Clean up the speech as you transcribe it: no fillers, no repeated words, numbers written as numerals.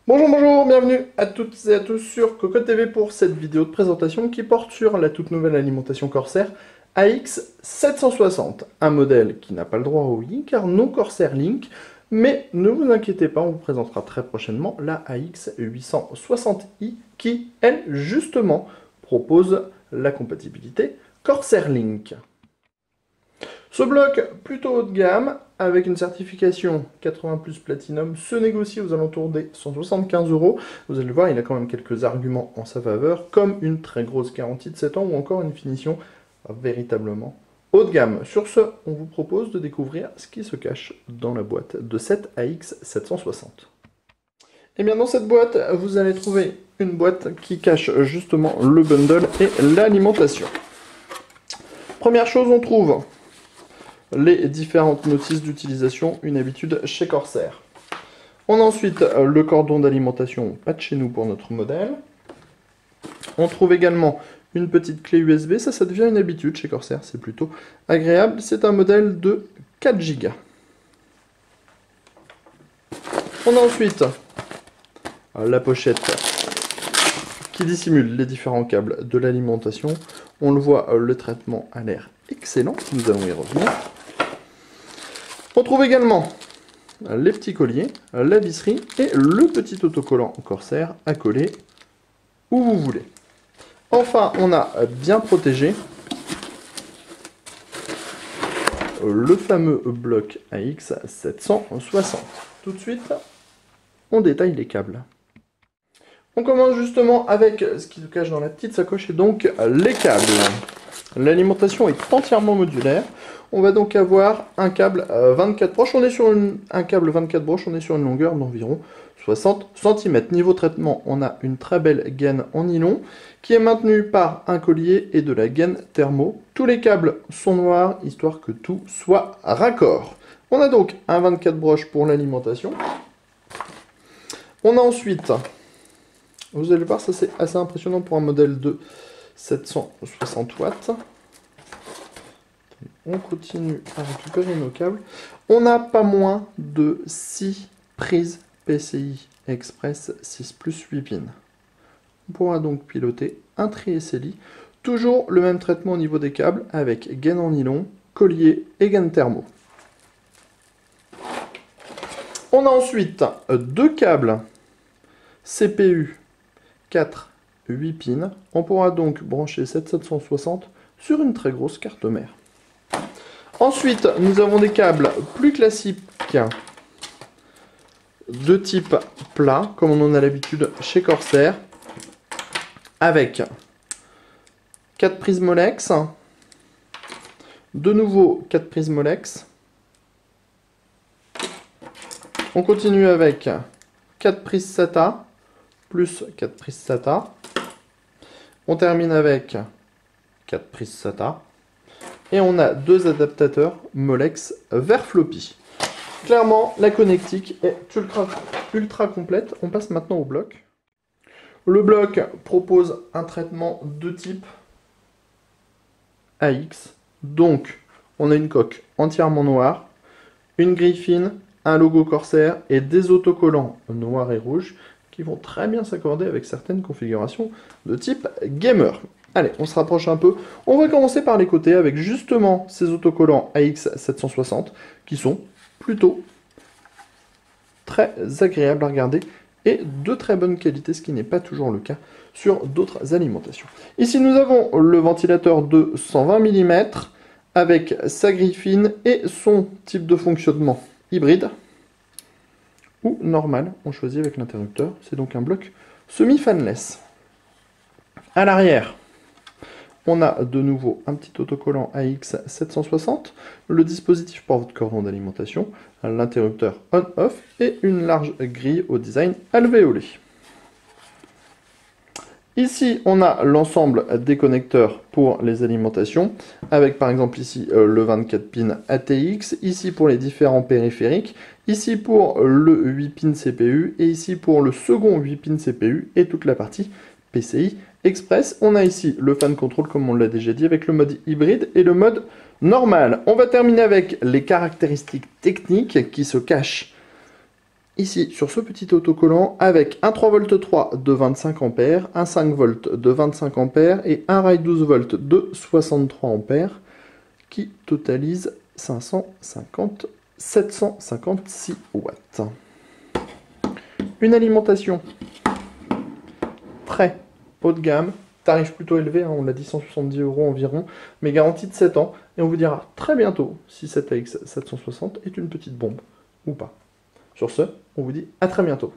Bonjour, bienvenue à toutes et à tous sur Cocotte TV pour cette vidéo de présentation qui porte sur la toute nouvelle alimentation Corsair AX760. Un modèle qui n'a pas le droit au oui car non Corsair Link, mais ne vous inquiétez pas, on vous présentera très prochainement la AX860i qui, elle, justement, propose la compatibilité Corsair Link. Ce bloc plutôt haut de gamme, avec une certification 80 plus Platinum, se négocie aux alentours des 175 €. Vous allez le voir, il a quand même quelques arguments en sa faveur, comme une très grosse garantie de 7 ans ou encore une finition véritablement haut de gamme. Sur ce, on vous propose de découvrir ce qui se cache dans la boîte de cette AX760. Et bien dans cette boîte, vous allez trouver une boîte qui cache justement le bundle et l'alimentation. Première chose, on trouve les différentes notices d'utilisation, une habitude chez Corsair. On a ensuite le cordon d'alimentation, pas de chez nous pour notre modèle. On trouve également une petite clé USB, ça devient une habitude chez Corsair, c'est plutôt agréable. C'est un modèle de 4 Go. On a ensuite la pochette qui dissimule les différents câbles de l'alimentation. On le voit, le traitement a l'air excellent, nous allons y revenir. On trouve également les petits colliers, la visserie et le petit autocollant Corsair à coller où vous voulez. Enfin, on a bien protégé le fameux bloc AX760. Tout de suite, on détaille les câbles. On commence justement avec ce qui se cache dans la petite sacoche et donc les câbles. L'alimentation est entièrement modulaire. On va donc avoir un câble 24 broches. On est sur un câble 24 broches, on est sur une longueur d'environ 60 cm. Niveau traitement, on a une très belle gaine en nylon qui est maintenue par un collier et de la gaine thermo. Tous les câbles sont noirs, histoire que tout soit raccord. On a donc un 24 broches pour l'alimentation. On a ensuite, vous allez le voir, ça c'est assez impressionnant pour un modèle de 760 watts. On continue à récupérer nos câbles. On a pas moins de 6 prises PCI Express 6 plus 8 pins. On pourra donc piloter un tri SLI. Toujours le même traitement au niveau des câbles avec gaine en nylon, collier et gaine thermo. On a ensuite deux câbles CPU 4 8 pins. On pourra donc brancher cette 760 sur une très grosse carte mère. Ensuite, nous avons des câbles plus classiques de type plat, comme on en a l'habitude chez Corsair, avec 4 prises Molex, de nouveau 4 prises Molex. On continue avec 4 prises SATA, plus 4 prises SATA. On termine avec 4 prises SATA. Et on a deux adaptateurs Molex vers floppy. Clairement, la connectique est ultra complète. On passe maintenant au bloc. Le bloc propose un traitement de type AX. Donc, on a une coque entièrement noire, une grille fine, un logo Corsair et des autocollants noirs et rouges qui vont très bien s'accorder avec certaines configurations de type gamer. Allez, on se rapproche un peu. On va commencer par les côtés avec justement ces autocollants AX760 qui sont plutôt très agréables à regarder et de très bonne qualité, ce qui n'est pas toujours le cas sur d'autres alimentations. Ici, nous avons le ventilateur de 120 mm avec sa grille fine et son type de fonctionnement hybride ou normal. On choisit avec l'interrupteur. C'est donc un bloc semi-fanless. À l'arrière, on a de nouveau un petit autocollant AX760, le dispositif pour votre cordon d'alimentation, l'interrupteur on-off et une large grille au design alvéolé. Ici, on a l'ensemble des connecteurs pour les alimentations, avec par exemple ici le 24 pin ATX, ici pour les différents périphériques, ici pour le 8 pin CPU, et ici pour le second 8 pin CPU, et toute la partie PCI Express. On a ici le fan control, comme on l'a déjà dit, avec le mode hybride et le mode normal. On va terminer avec les caractéristiques techniques qui se cachent ici sur ce petit autocollant avec un 3V3 de 25 A, un 5V de 25 A et un rail 12V de 63 A qui totalise 756 watts. Une alimentation très haut de gamme, tarif plutôt élevé, hein, on l'a dit 170 € environ, mais garantie de 7 ans, et on vous dira très bientôt si cette AX 760 est une petite bombe ou pas. Sur ce, on vous dit à très bientôt.